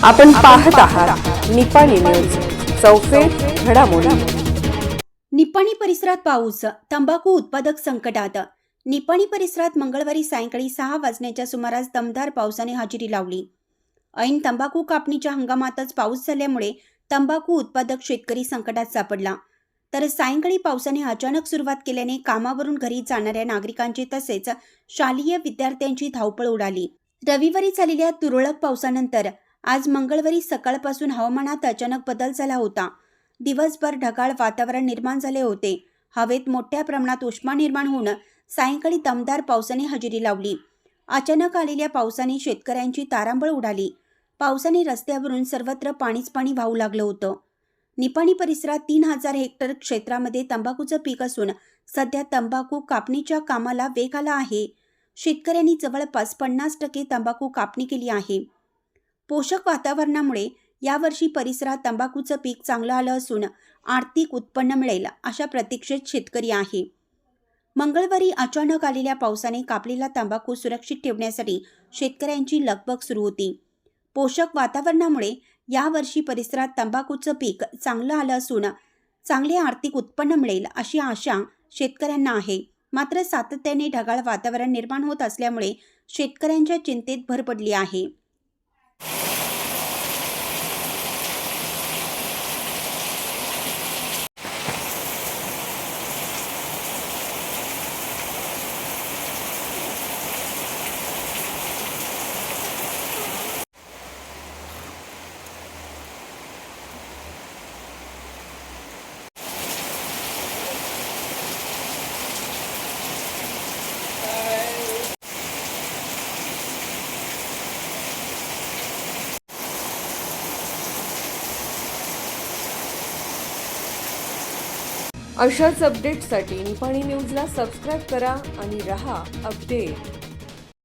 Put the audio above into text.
आपण पाहत आहात निपाणी न्यूज, चौफेर घडामोडी। निपाणी परिसरात पाऊस, तंबाखू उत्पादक संकटात। निपाणी परिसरात मंगळवारी सायंकाळी 6 वाजण्याच्या सुमारास दमदार पावसाने हजेरी लावली। ऐन तंबाखू कापणीच्या हंगामातच पाऊस झाल्यामुळे तंबाखू उत्पादक शेतकरी संकटात सापडला। तर सायंकाळी पावसाने अचानक सुरुवात केल्याने कामावरून घरी जाणाऱ्या नागरिकांची तसेच शालेय विद्यार्थ्यांची धावपळ उडाली। रविवारी झालेल्या तुरळक पावसानंतर आज मंगळवारी सकाळपासून हवामानात अचानक बदल झाला होता। दिवसभर ढगाळ वातावरण निर्माण झाले होते। हवेत मोठ्या प्रमाणात उष्मा निर्माण होऊन सायंकाळी दमदार पावसाने हजेरी लावली। अचानक आलेल्या पावसाने शेतकऱ्यांची तारांबळ उडाली। पावसाने रस्त्यावरून सर्वत्र पाणीच पाणी वाहू लागलं होतं। निपाणी परिसरात 3000 हेक्टर क्षेत्रामध्ये तंबाखूचं पीक असून सध्या तंबाखू कापणीच्या कामाला वेग आला आहे। शेतकऱ्यांनी जवळपास 50% तंबाखू कापणी केली आहे। पोषक वातावरणामुळे यावर्षी परिसरात तंबाखूचं पीक चांगलं आलं असून आर्थिक उत्पन्न मिळेल अशा प्रतीक्षेत शेतकरी आहे। मंगळवारी अचानक आलेल्या पावसाने कापलेला तंबाखू सुरक्षित ठेवण्यासाठी शेतकऱ्यांची लगबग सुरू होती। पोषक वातावरणामुळे यावर्षी परिसरात तंबाखूचं पीक चांगलं आलं असून चांगले आर्थिक उत्पन्न मिळेल अशी आशा शेतकऱ्यांना आहे। मात्र सातत्याने ढगाळ वातावरण निर्माण होत असल्यामुळे शेतकऱ्यांच्या चिंतेत भर पडली आहे। अशाच अपडेट्ससाठी निपाणी न्यूजला सबस्क्राईब करा आणि रहा अपडेट।